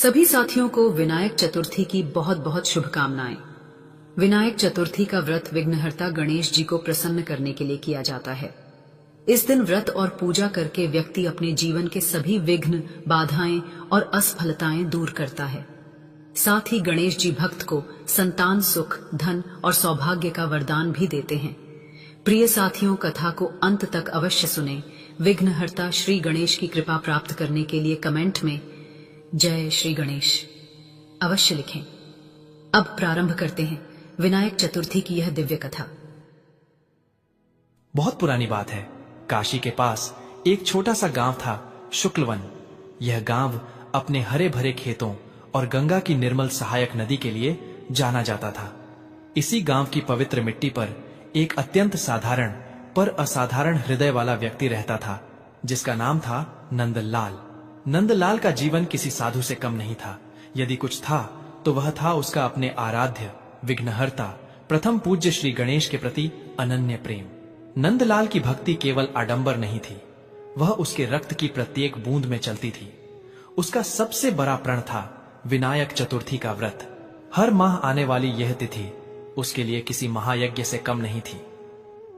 सभी साथियों को विनायक चतुर्थी की बहुत बहुत शुभकामनाएं। विनायक चतुर्थी का व्रत विघ्नहर्ता गणेश जी को प्रसन्न करने के लिए किया जाता है। इस दिन व्रत और पूजा करके व्यक्ति अपने जीवन के सभी विघ्न, बाधाएं और असफलताएं दूर करता है। साथ ही गणेश जी भक्त को संतान सुख, धन और सौभाग्य का वरदान भी देते हैं। प्रिय साथियों, कथा को अंत तक अवश्य सुने। विघ्नहर्ता श्री गणेश की कृपा प्राप्त करने के लिए कमेंट में जय श्री गणेश अवश्य लिखें। अब प्रारंभ करते हैं विनायक चतुर्थी की यह दिव्य कथा। बहुत पुरानी बात है। काशी के पास एक छोटा सा गांव था, शुक्लवन। यह गांव अपने हरे भरे खेतों और गंगा की निर्मल सहायक नदी के लिए जाना जाता था। इसी गांव की पवित्र मिट्टी पर एक अत्यंत साधारण पर असाधारण हृदय वाला व्यक्ति रहता था, जिसका नाम था नंदलाल। नंदलाल का जीवन किसी साधु से कम नहीं था। यदि कुछ था तो वह था उसका अपने आराध्य विघ्नहर्ता प्रथम पूज्य श्री गणेश के प्रति अनन्य प्रेम। नंदलाल की भक्ति केवल आडंबर नहीं थी, वह उसके रक्त की प्रत्येक बूंद में चलती थी। उसका सबसे बड़ा प्रण था विनायक चतुर्थी का व्रत। हर माह आने वाली यह तिथि उसके लिए किसी महायज्ञ से कम नहीं थी।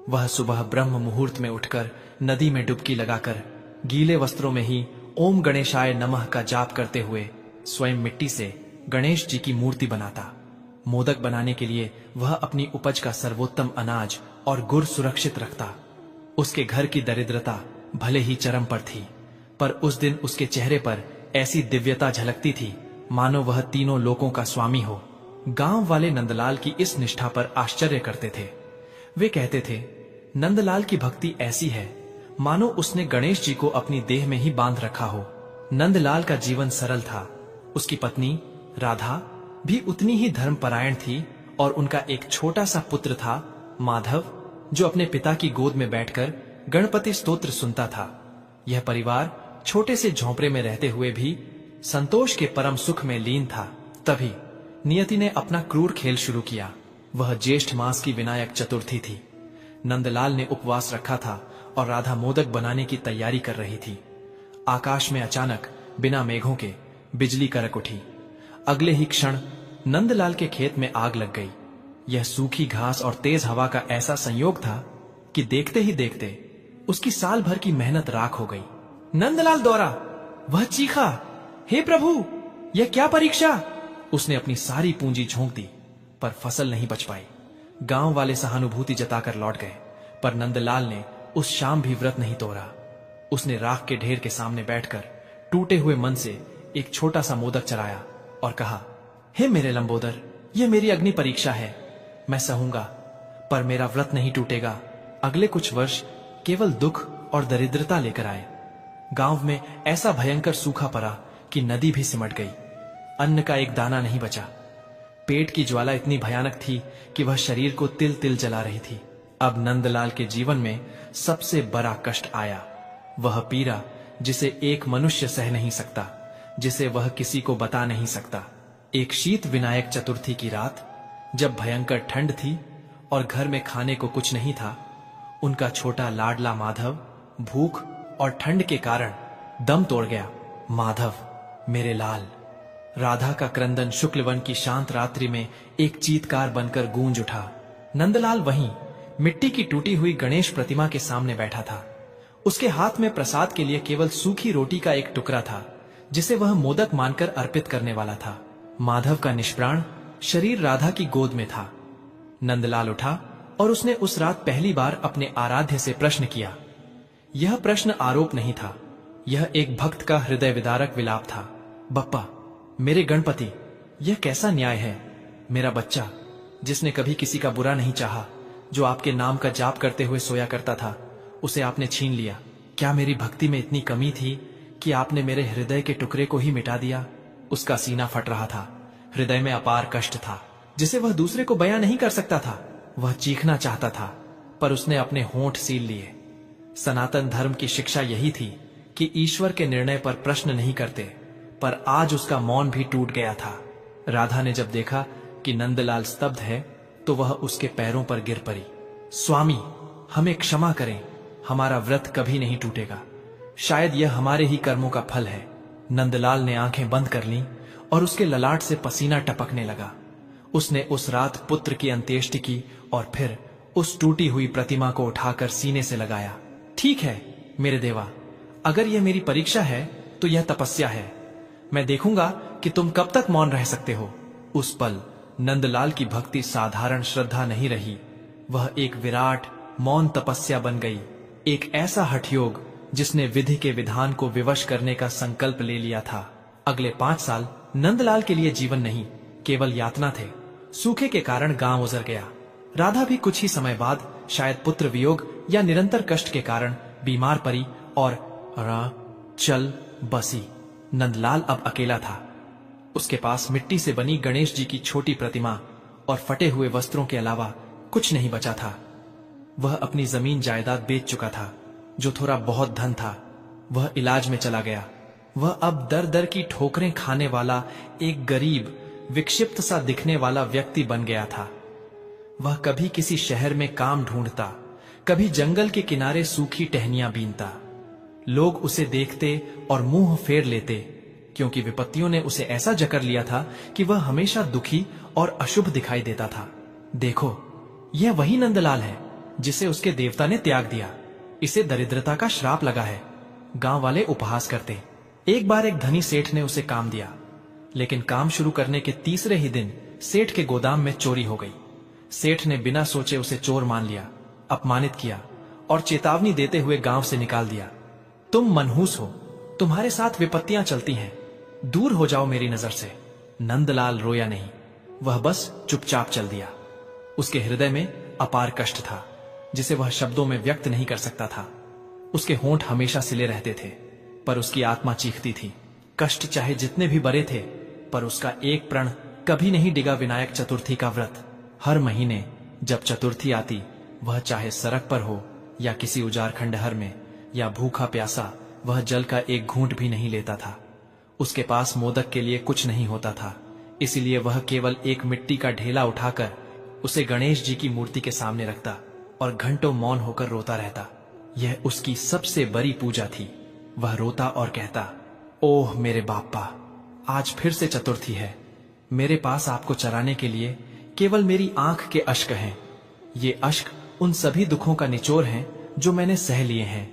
वह सुबह ब्रह्म मुहूर्त में उठकर नदी में डुबकी लगाकर गीले वस्त्रों में ही ओम गणेशाय नमः का जाप करते हुए स्वयं मिट्टी से गणेश जी की मूर्ति बनाता। मोदक बनाने के लिए वह अपनी उपज का सर्वोत्तम अनाज और गुड़ सुरक्षित रखता। उसके घर की दरिद्रता भले ही चरम पर थी, पर उस दिन उसके चेहरे पर ऐसी दिव्यता झलकती थी मानो वह तीनों लोकों का स्वामी हो। गांव वाले नंदलाल की इस निष्ठा पर आश्चर्य करते थे। वे कहते थे, नंदलाल की भक्ति ऐसी है मानो उसने गणेश जी को अपनी देह में ही बांध रखा हो। नंदलाल का जीवन सरल था। उसकी पत्नी राधा भी उतनी ही धर्मपरायण थी और उनका एक छोटा सा पुत्र था माधव, जो अपने पिता की गोद में बैठकर गणपति स्तोत्र सुनता था। यह परिवार छोटे से झोंपड़े में रहते हुए भी संतोष के परम सुख में लीन था। तभी नियति ने अपना क्रूर खेल शुरू किया। वह ज्येष्ठ मास की विनायक चतुर्थी थी। नंदलाल ने उपवास रखा था और राधा मोदक बनाने की तैयारी कर रही थी। आकाश में अचानक बिना मेघों के बिजली कड़क उठी। अगले ही क्षण नंदलाल के खेत में आग लग गई। यह सूखी घास और तेज हवा का ऐसा संयोग था कि देखते ही देखते उसकी साल भर की मेहनत राख हो गई। नंदलाल दौड़ा, वह चीखा, हे प्रभु, यह क्या परीक्षा। उसने अपनी सारी पूंजी झोंक दी, पर फसल नहीं बच पाई। गांव वाले सहानुभूति जताकर लौट गए, पर नंदलाल ने उस शाम भी व्रत नहीं तोड़ा। उसने राख के ढेर के सामने बैठकर टूटे हुए मन से एक छोटा सा मोदक चलाया और कहा, हे मेरे लंबोदर, यह मेरी अग्नि परीक्षा है। मैं सहूंगा, पर मेरा व्रत नहीं टूटेगा। अगले कुछ वर्ष केवल दुख और दरिद्रता लेकर आए। गांव में ऐसा भयंकर सूखा पड़ा कि नदी भी सिमट गई। अन्न का एक दाना नहीं बचा। पेट की ज्वाला इतनी भयानक थी कि वह शरीर को तिल तिल जला रही थी। अब नंदलाल के जीवन में सबसे बड़ा कष्ट आया। वह पीड़ा जिसे एक मनुष्य सह नहीं सकता, जिसे वह किसी को बता नहीं सकता। एक शीत विनायक चतुर्थी की रात, जब भयंकर ठंड थी और घर में खाने को कुछ नहीं था, उनका छोटा लाडला माधव भूख और ठंड के कारण दम तोड़ गया। माधव, मेरे लाल। राधा का क्रंदन शुक्लवन की शांत रात्रि में एक चीत्कार बनकर गूंज उठा। नंदलाल वहीं मिट्टी की टूटी हुई गणेश प्रतिमा के सामने बैठा था। उसके हाथ में प्रसाद के लिए केवल सूखी रोटी का एक टुकड़ा था, जिसे वह मोदक मानकर अर्पित करने वाला था। माधव का निष्प्राण शरीर राधा की गोद में था। नंदलाल उठा और उसने उस रात पहली बार अपने आराध्य से प्रश्न किया। यह प्रश्न आरोप नहीं था, यह एक भक्त का हृदय विदारक विलाप था। बप्पा, मेरे गणपति, यह कैसा न्याय है। मेरा बच्चा, जिसने कभी किसी का बुरा नहीं चाहा, जो आपके नाम का जाप करते हुए सोया करता था, उसे आपने छीन लिया। क्या मेरी भक्ति में इतनी कमी थी कि आपने मेरे हृदय के टुकड़े को ही मिटा दिया। उसका सीना फट रहा था। हृदय में अपार कष्ट था, जिसे वह दूसरे को बयां नहीं कर सकता था। वह चीखना चाहता था, पर उसने अपने होंठ सील लिए। सनातन धर्म की शिक्षा यही थी कि ईश्वर के निर्णय पर प्रश्न नहीं करते, पर आज उसका मौन भी टूट गया था। राधा ने जब देखा कि नंदलाल स्तब्ध है, तो वह उसके पैरों पर गिर पड़ी। स्वामी, हमें क्षमा करें, हमारा व्रत कभी नहीं टूटेगा। शायद यह हमारे ही कर्मों का फल है। नंदलाल ने आंखें बंद कर लीं और उसके ललाट से पसीना टपकने लगा। उसने उस रात पुत्र की अंत्येष्टि की और फिर उस टूटी हुई प्रतिमा को उठाकर सीने से लगाया। ठीक है मेरे देवा, अगर यह मेरी परीक्षा है तो यह तपस्या है। मैं देखूंगा कि तुम कब तक मौन रह सकते हो। उस पल नंदलाल की भक्ति साधारण श्रद्धा नहीं रही, वह एक विराट मौन तपस्या बन गई। एक ऐसा हठयोग जिसने विधि के विधान को विवश करने का संकल्प ले लिया था। अगले 5 साल नंदलाल के लिए जीवन नहीं, केवल यातना थे। सूखे के कारण गांव उजड़ गया। राधा भी कुछ ही समय बाद शायद पुत्र वियोग या निरंतर कष्ट के कारण बीमार पड़ी और चल बसी। नंदलाल अब अकेला था। उसके पास मिट्टी से बनी गणेश जी की छोटी प्रतिमा और फटे हुए वस्त्रों के अलावा कुछ नहीं बचा था। वह अपनी जमीन जायदाद बेच चुका था। जो थोड़ा बहुत धन था वह इलाज में चला गया। वह अब दर दर की ठोकरें खाने वाला एक गरीब विक्षिप्त सा दिखने वाला व्यक्ति बन गया था। वह कभी किसी शहर में काम ढूंढता, कभी जंगल के किनारे सूखी टहनियां बीनता। लोग उसे देखते और मुंह फेर लेते, क्योंकि विपत्तियों ने उसे ऐसा जकड़ लिया था कि वह हमेशा दुखी और अशुभ दिखाई देता था। देखो, यह वही नंदलाल है जिसे उसके देवता ने त्याग दिया। इसे दरिद्रता का श्राप लगा है। गांव वाले उपहास करते। एक बार एक धनी सेठ ने उसे काम दिया, लेकिन काम शुरू करने के तीसरे ही दिन सेठ के गोदाम में चोरी हो गई। सेठ ने बिना सोचे उसे चोर मान लिया, अपमानित किया और चेतावनी देते हुए गांव से निकाल दिया। तुम मनहूस हो, तुम्हारे साथ विपत्तियां चलती हैं, दूर हो जाओ मेरी नजर से। नंदलाल रोया नहीं, वह बस चुपचाप चल दिया। उसके हृदय में अपार कष्ट था जिसे वह शब्दों में व्यक्त नहीं कर सकता था। उसके होंठ हमेशा सिले रहते थे, पर उसकी आत्मा चीखती थी। कष्ट चाहे जितने भी बड़े थे, पर उसका एक प्रण कभी नहीं डिगा विनायक चतुर्थी का व्रत। हर महीने जब चतुर्थी आती, वह चाहे सड़क पर हो या किसी उजाड़ खंडहर में या भूखा प्यासा, वह जल का एक घूंट भी नहीं लेता था। उसके पास मोदक के लिए कुछ नहीं होता था, इसलिए वह केवल एक मिट्टी का ढेला उठाकर उसे गणेश जी की मूर्ति के सामने रखता और घंटों मौन होकर रोता रहता। यह उसकी सबसे बड़ी पूजा थी। वह रोता और कहता, ओह मेरे बाप्पा, आज फिर से चतुर्थी है। मेरे पास आपको चराने के लिए केवल मेरी आंख के अश्क हैं। ये अश्क उन सभी दुखों का निचोड़ हैं जो मैंने सह लिए हैं।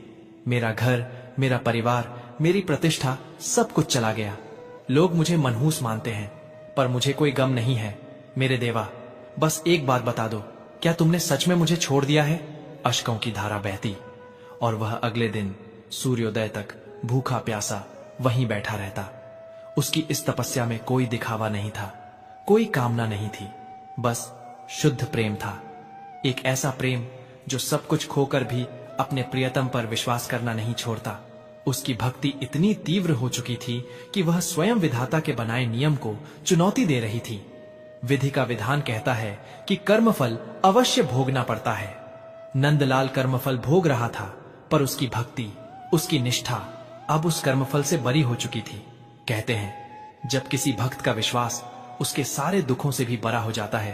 मेरा घर, मेरा परिवार, मेरी प्रतिष्ठा, सब कुछ चला गया। लोग मुझे मनहूस मानते हैं, पर मुझे कोई गम नहीं है। मेरे देवा, बस एक बात बता दो, क्या तुमने सच में मुझे छोड़ दिया है? अश्कों की धारा बहती और वह अगले दिन सूर्योदय तक भूखा प्यासा वहीं बैठा रहता। उसकी इस तपस्या में कोई दिखावा नहीं था, कोई कामना नहीं थी, बस शुद्ध प्रेम था। एक ऐसा प्रेम जो सब कुछ खोकर भी अपने प्रियतम पर विश्वास करना नहीं छोड़ता। उसकी भक्ति इतनी तीव्र हो चुकी थी कि वह स्वयं विधाता के बनाए नियम को चुनौती दे रही थी। विधि का विधान कहता है कि कर्मफल अवश्य भोगना पड़ता है। नंदलाल कर्मफल भोग रहा था, पर उसकी भक्ति, उसकी निष्ठा अब उस कर्मफल से बरी हो चुकी थी। कहते हैं, जब किसी भक्त का विश्वास उसके सारे दुखों से भी बड़ा हो जाता है,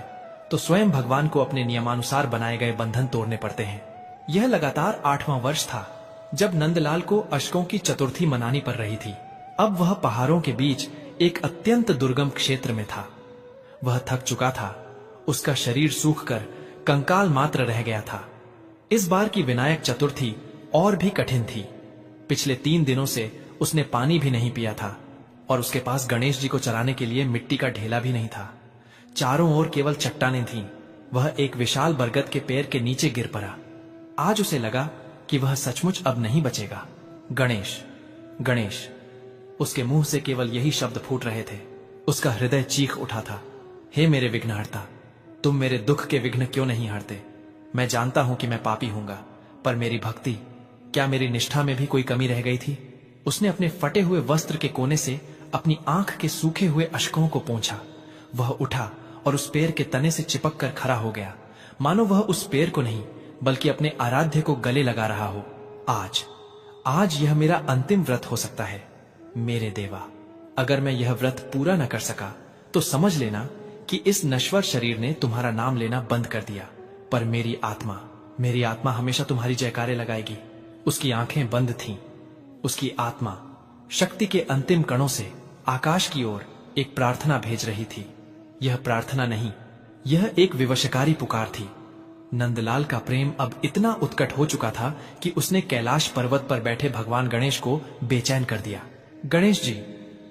तो स्वयं भगवान को अपने नियमानुसार बनाए गए बंधन तोड़ने पड़ते हैं। यह लगातार 8वां वर्ष था जब नंदलाल को अश्कों की चतुर्थी मनानी पड़ रही थी। अब वह पहाड़ों के बीच एक अत्यंत दुर्गम क्षेत्र में था। वह थक चुका था, उसका शरीर सूखकर कंकाल मात्र रह गया था। इस बार की विनायक चतुर्थी और भी कठिन थी। पिछले 3 दिनों से उसने पानी भी नहीं पिया था और उसके पास गणेश जी को चराने के लिए मिट्टी का ढेला भी नहीं था। चारों ओर केवल चट्टानें थीं। वह एक विशाल बरगद के पेड़ के नीचे गिर पड़ा। आज उसे लगा कि वह सचमुच अब नहीं बचेगा। गणेश, गणेश, उसके मुंह से केवल यही शब्द फूट रहे थे। उसका हृदय चीख उठा था, हे मेरे विघ्नहर्ता, तुम मेरे दुख के विघ्न क्यों नहीं हरते? मैं जानता हूं कि मैं पापी हूंगा, पर मेरी भक्ति, क्या मेरी निष्ठा में भी कोई कमी रह गई थी? उसने अपने फटे हुए वस्त्र के कोने से अपनी आंख के सूखे हुए अश्कों को पोंछा। वह उठा और उस पेड़ के तने से चिपक कर खड़ा हो गया, मानो वह उस पेड़ को नहीं बल्कि अपने आराध्य को गले लगा रहा हो। आज यह मेरा अंतिम व्रत हो सकता है। मेरे देवा, अगर मैं यह व्रत पूरा न कर सका तो समझ लेना कि इस नश्वर शरीर ने तुम्हारा नाम लेना बंद कर दिया, पर मेरी आत्मा हमेशा तुम्हारी जयकारे लगाएगी। उसकी आंखें बंद थीं। उसकी आत्मा शक्ति के अंतिम कणों से आकाश की ओर एक प्रार्थना भेज रही थी। यह प्रार्थना नहीं, यह एक विवशकारी पुकार थी। नंदलाल का प्रेम अब इतना उत्कट हो चुका था कि उसने कैलाश पर्वत पर बैठे भगवान गणेश को बेचैन कर दिया। गणेश जी,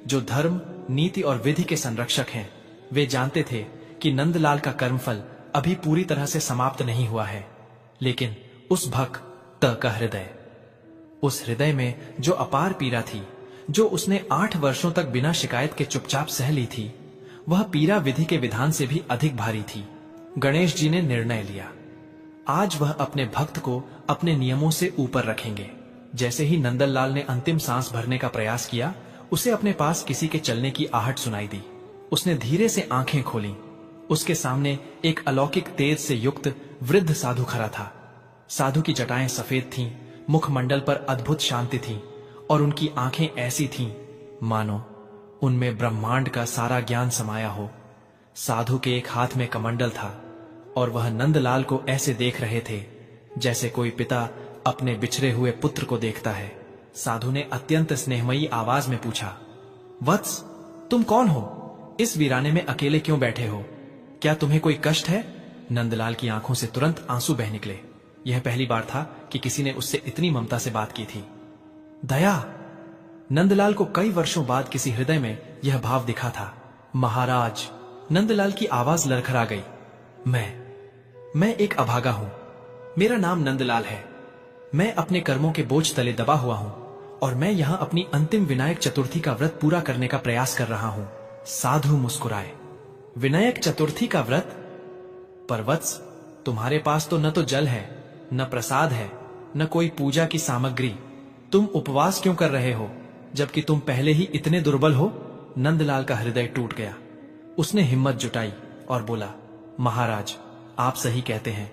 जो धर्म, नीति और विधि के संरक्षक हैं, वे जानते थे कि नंदलाल का कर्मफल अभी पूरी तरह से समाप्त नहीं हुआ है। लेकिन उस भक्त का हृदय, उस हृदय में जो अपार पीड़ा थी, जो उसने 8 वर्षों तक बिना शिकायत के चुपचाप सह ली थी, वह पीड़ा विधि के विधान से भी अधिक भारी थी। गणेश जी ने निर्णय लिया, आज वह अपने भक्त को अपने नियमों से ऊपर रखेंगे। जैसे ही नंदलाल ने अंतिम सांस भरने का प्रयास किया, उसे अपने पास किसी के चलने की आहट सुनाई दी। उसने धीरे से आंखें खोली। उसके सामने एक अलौकिक तेज से युक्त वृद्ध साधु खड़ा था। साधु की जटाएं सफेद थीं, मुखमंडल पर अद्भुत शांति थी और उनकी आंखें ऐसी थीं मानो उनमें ब्रह्मांड का सारा ज्ञान समाया हो। साधु के एक हाथ में कमंडल था और वह नंदलाल को ऐसे देख रहे थे जैसे कोई पिता अपने बिछड़े हुए पुत्र को देखता है। साधु ने अत्यंत स्नेहमयी आवाज में पूछा, वत्स, तुम कौन हो? इस वीराने में अकेले क्यों बैठे हो? क्या तुम्हें कोई कष्ट है? नंदलाल की आंखों से तुरंत आंसू बह निकले। यह पहली बार था कि किसी ने उससे इतनी ममता से बात की थी। दया! नंदलाल को कई वर्षों बाद किसी हृदय में यह भाव दिखा था। महाराज! नंदलाल की आवाज लड़खड़ा गई। मैं एक अभागा हूं। मेरा नाम नंदलाल है। मैं अपने कर्मों के बोझ तले दबा हुआ हूं और मैं यहां अपनी अंतिम विनायक चतुर्थी का व्रत पूरा करने का प्रयास कर रहा हूं। साधु मुस्कुराए। विनायक चतुर्थी का व्रत? पर वत्स, तुम्हारे पास तो न तो जल है, न प्रसाद है, न कोई पूजा की सामग्री। तुम उपवास क्यों कर रहे हो, जबकि तुम पहले ही इतने दुर्बल हो? नंदलाल का हृदय टूट गया। उसने हिम्मत जुटाई और बोला, महाराज, आप सही कहते हैं,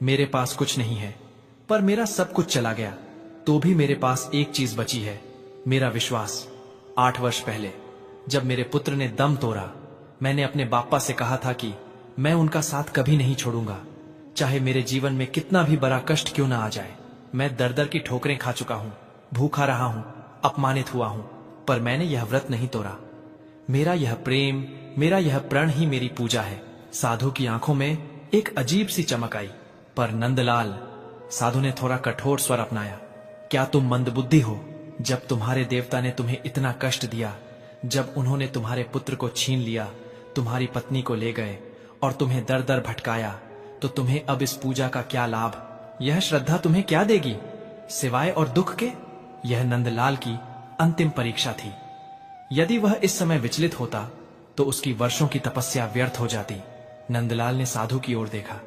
मेरे पास कुछ नहीं है, पर मेरा सब कुछ चला गया तो भी मेरे पास एक चीज बची है, मेरा विश्वास। 8 वर्ष पहले जब मेरे पुत्र ने दम तोड़ा, मैंने अपने बापा से कहा था कि मैं उनका साथ कभी नहीं छोड़ूंगा, चाहे मेरे जीवन में कितना भी बड़ा कष्ट क्यों ना आ जाए। मैं दर दर की ठोकरें खा चुका हूं, भूखा रहा हूं, अपमानित हुआ हूं, पर मैंने यह व्रत नहीं तोड़ा। मेरा यह प्रेम, मेरा यह प्रण ही मेरी पूजा है। साधु की आंखों में एक अजीब सी चमक आई। पर नंदलाल, साधु ने थोड़ा कठोर स्वर अपनाया, क्या तुम मंदबुद्धि हो? जब तुम्हारे देवता ने तुम्हें इतना कष्ट दिया, जब उन्होंने तुम्हारे पुत्र को छीन लिया, तुम्हारी पत्नी को ले गए और तुम्हें दर दर भटकाया, तो तुम्हें अब इस पूजा का क्या लाभ? यह श्रद्धा तुम्हें क्या देगी सिवाय और दुख के? यह नंदलाल की अंतिम परीक्षा थी। यदि वह इस समय विचलित होता तो उसकी वर्षों की तपस्या व्यर्थ हो जाती। नंदलाल ने साधु की ओर देखा।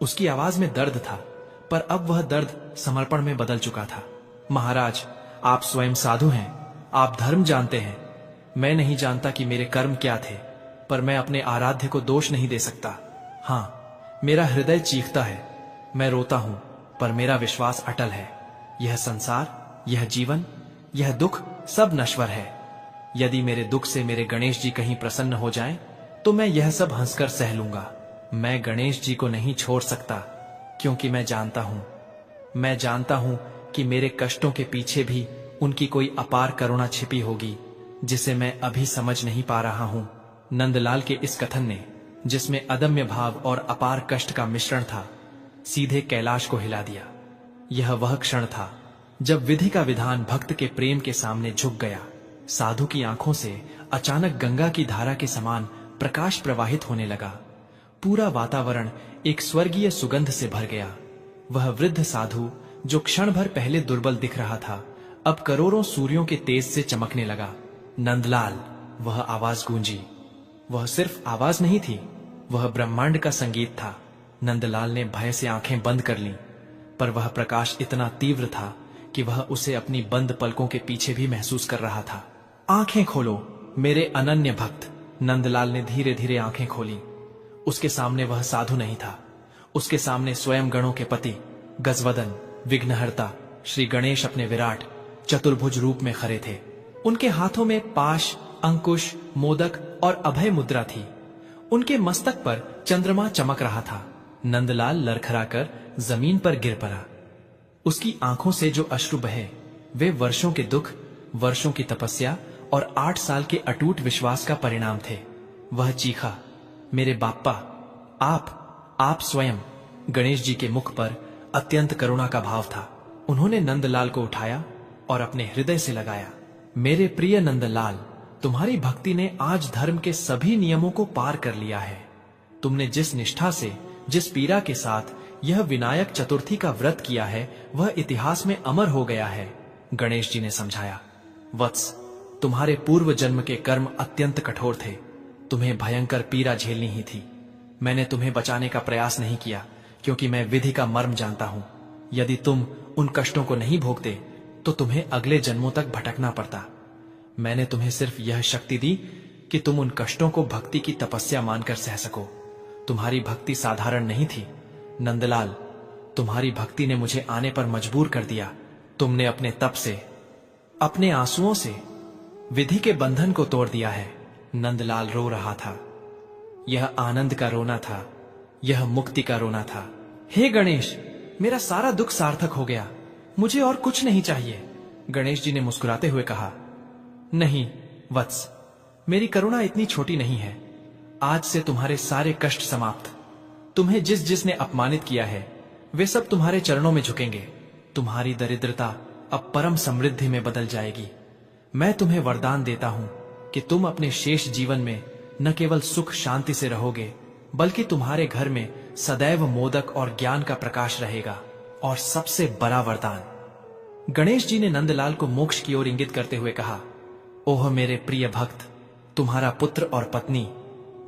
उसकी आवाज में दर्द था, पर अब वह दर्द समर्पण में बदल चुका था। महाराज, आप स्वयं साधु हैं, आप धर्म जानते हैं। मैं नहीं जानता कि मेरे कर्म क्या थे, पर मैं अपने आराध्य को दोष नहीं दे सकता। हाँ, मेरा हृदय चीखता है, मैं रोता हूं, पर मेरा विश्वास अटल है। यह संसार, यह जीवन, यह दुख सब नश्वर है। यदि मेरे दुख से मेरे गणेश जी कहीं प्रसन्न हो जाएं, तो मैं यह सब हंसकर सह लूंगा। मैं गणेश जी को नहीं छोड़ सकता, क्योंकि मैं जानता हूं कि मेरे कष्टों के पीछे भी उनकी कोई अपार करुणा छिपी होगी, जिसे मैं अभी समझ नहीं पा रहा हूं। नंदलाल के इस कथन ने, जिसमें अदम्य भाव और अपार कष्ट का मिश्रण था, सीधे कैलाश को हिला दिया। यह वह क्षण था जब विधि का विधान भक्त के प्रेम के सामने झुक गया। साधु की आंखों से अचानक गंगा की धारा के समान प्रकाश प्रवाहित होने लगा। पूरा वातावरण एक स्वर्गीय सुगंध से भर गया। वह वृद्ध साधु, जो क्षण भर पहले दुर्बल दिख रहा था, अब करोड़ों सूर्यों के तेज से चमकने लगा। नंदलाल, वह आवाज गूंजी। वह सिर्फ आवाज नहीं थी, वह ब्रह्मांड का संगीत था। नंदलाल ने भय से आंखें बंद कर लीं, पर वह प्रकाश इतना तीव्र था कि वह उसे अपनी बंद पलकों के पीछे भी महसूस कर रहा था। आंखें खोलो मेरे अनन्य भक्त। नंदलाल ने धीरे धीरे आंखें खोली। उसके सामने वह साधु नहीं था, उसके सामने स्वयं गणों के पति, गजवदन, विघ्नहर्ता श्री गणेश अपने विराट चतुर्भुज रूप में खड़े थे। उनके हाथों में पाश, अंकुश, मोदक और अभय मुद्रा थी। उनके मस्तक पर चंद्रमा चमक रहा था। नंदलाल लड़खड़ाकर जमीन पर गिर पड़ा। उसकी आंखों से जो अश्रु बहे, वे वर्षों के दुख, वर्षों की तपस्या और 8 साल के अटूट विश्वास का परिणाम थे। वह चीखा, मेरे बाप्पा, आप स्वयं। गणेश जी के मुख पर अत्यंत करुणा का भाव था। उन्होंने नंदलाल को उठाया और अपने हृदय से लगाया। मेरे प्रिय नंदलाल, तुम्हारी भक्ति ने आज धर्म के सभी नियमों को पार कर लिया है। तुमने जिस निष्ठा से, जिस पीड़ा के साथ यह विनायक चतुर्थी का व्रत किया है, वह इतिहास में अमर हो गया है। गणेश जी ने समझाया, वत्स, तुम्हारे पूर्व जन्म के कर्म अत्यंत कठोर थे। तुम्हें भयंकर पीड़ा झेलनी ही थी। मैंने तुम्हें बचाने का प्रयास नहीं किया, क्योंकि मैं विधि का मर्म जानता हूं। यदि तुम उन कष्टों को नहीं भोगते तो तुम्हें अगले जन्मों तक भटकना पड़ता। मैंने तुम्हें सिर्फ यह शक्ति दी कि तुम उन कष्टों को भक्ति की तपस्या मानकर सह सको। तुम्हारी भक्ति साधारण नहीं थी नंदलाल। तुम्हारी भक्ति ने मुझे आने पर मजबूर कर दिया। तुमने अपने तप से, अपने आंसुओं से विधि के बंधन को तोड़ दिया है। नंदलाल रो रहा था। यह आनंद का रोना था, यह मुक्ति का रोना था। हे गणेश, मेरा सारा दुख सार्थक हो गया। मुझे और कुछ नहीं चाहिए। गणेश जी ने मुस्कुराते हुए कहा, नहीं वत्स, मेरी करुणा इतनी छोटी नहीं है। आज से तुम्हारे सारे कष्ट समाप्त। तुम्हें जिसने अपमानित किया है, वे सब तुम्हारे चरणों में झुकेंगे। तुम्हारी दरिद्रता अब परम समृद्धि में बदल जाएगी। मैं तुम्हें वरदान देता हूं कि तुम अपने शेष जीवन में न केवल सुख शांति से रहोगे, बल्कि तुम्हारे घर में सदैव मोदक और ज्ञान का प्रकाश रहेगा। और सबसे बड़ा वरदान, गणेश जी ने नंदलाल को मोक्ष की ओर इंगित करते हुए कहा, ओह मेरे प्रिय भक्त, तुम्हारा पुत्र और पत्नी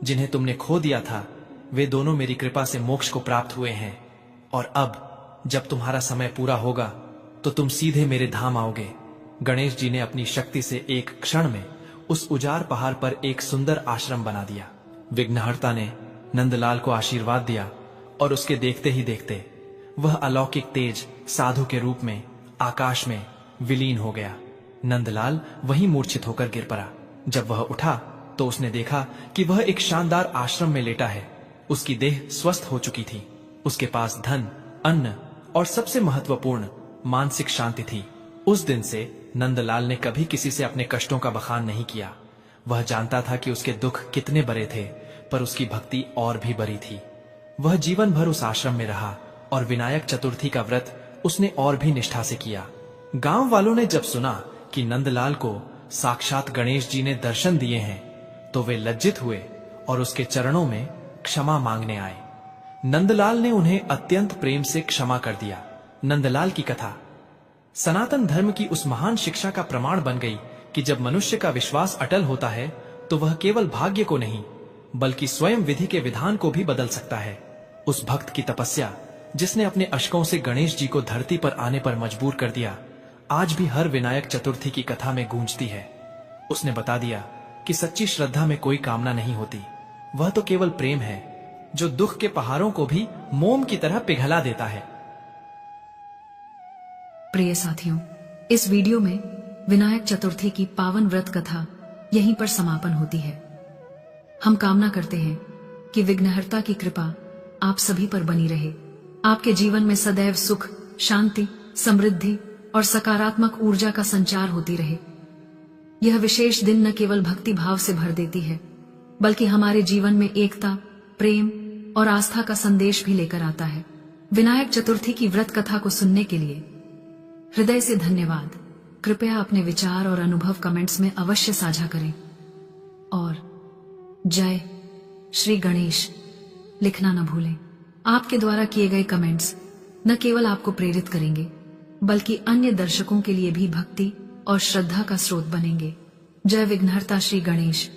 जिन्हें तुमने खो दिया था, वे दोनों मेरी कृपा से मोक्ष को प्राप्त हुए हैं। और अब जब तुम्हारा समय पूरा होगा तो तुम सीधे मेरे धाम आओगे। गणेश जी ने अपनी शक्ति से एक क्षण में उस उजाड़ पहाड़ पर एक सुंदर आश्रम बना दिया। विघ्नहर्ता ने नंदलाल को आशीर्वाद दिया और उसके देखते ही देखते वह अलौकिक तेज साधु के रूप में आकाश में विलीन हो गया। नंदलाल वहीं मूर्छित होकर गिर पड़ा। जब वह उठा तो उसने देखा कि वह एक शानदार आश्रम में लेटा है। उसकी देह स्वस्थ हो चुकी थी। उसके पास धन, अन्न और सबसे महत्वपूर्ण मानसिक शांति थी। उस दिन से नंदलाल ने कभी किसी से अपने कष्टों का बखान नहीं किया। वह जानता था कि उसके दुख कितने बड़े थे, पर उसकी भक्ति और भी बड़ी थी। वह जीवन भर उस आश्रम में रहा और विनायक चतुर्थी का व्रत उसने और भी निष्ठा से किया। गांव वालों ने जब सुना कि नंदलाल को साक्षात गणेश जी ने दर्शन दिए हैं, तो वे लज्जित हुए और उसके चरणों में क्षमा मांगने आए। नंदलाल ने उन्हें अत्यंत प्रेम से क्षमा कर दिया। नंदलाल की कथा सनातन धर्म की उस महान शिक्षा का प्रमाण बन गई कि जब मनुष्य का विश्वास अटल होता है तो वह केवल भाग्य को नहीं, बल्कि स्वयं विधि के विधान को भी बदल सकता है। उस भक्त की तपस्या, जिसने अपने अश्कों से गणेश जी को धरती पर आने पर मजबूर कर दिया, आज भी हर विनायक चतुर्थी की कथा में गूंजती है। उसने बता दिया कि सच्ची श्रद्धा में कोई कामना नहीं होती, वह तो केवल प्रेम है जो दुख के पहाड़ों को भी मोम की तरह पिघला देता है। प्रिय साथियों, इस वीडियो में विनायक चतुर्थी की पावन व्रत कथा यहीं पर समापन होती है। हम कामना करते हैं कि विघ्नहर्ता की कृपा आप सभी पर बनी रहे, आपके जीवन में सदैव सुख, शांति, समृद्धि और सकारात्मक ऊर्जा का संचार होती रहे। यह विशेष दिन न केवल भक्ति भाव से भर देती है, बल्कि हमारे जीवन में एकता, प्रेम और आस्था का संदेश भी लेकर आता है। विनायक चतुर्थी की व्रत कथा को सुनने के लिए हृदय से धन्यवाद। कृपया अपने विचार और अनुभव कमेंट्स में अवश्य साझा करें और जय श्री गणेश लिखना न भूलें। आपके द्वारा किए गए कमेंट्स न केवल आपको प्रेरित करेंगे, बल्कि अन्य दर्शकों के लिए भी भक्ति और श्रद्धा का स्रोत बनेंगे। जय विघ्नहर्ता श्री गणेश।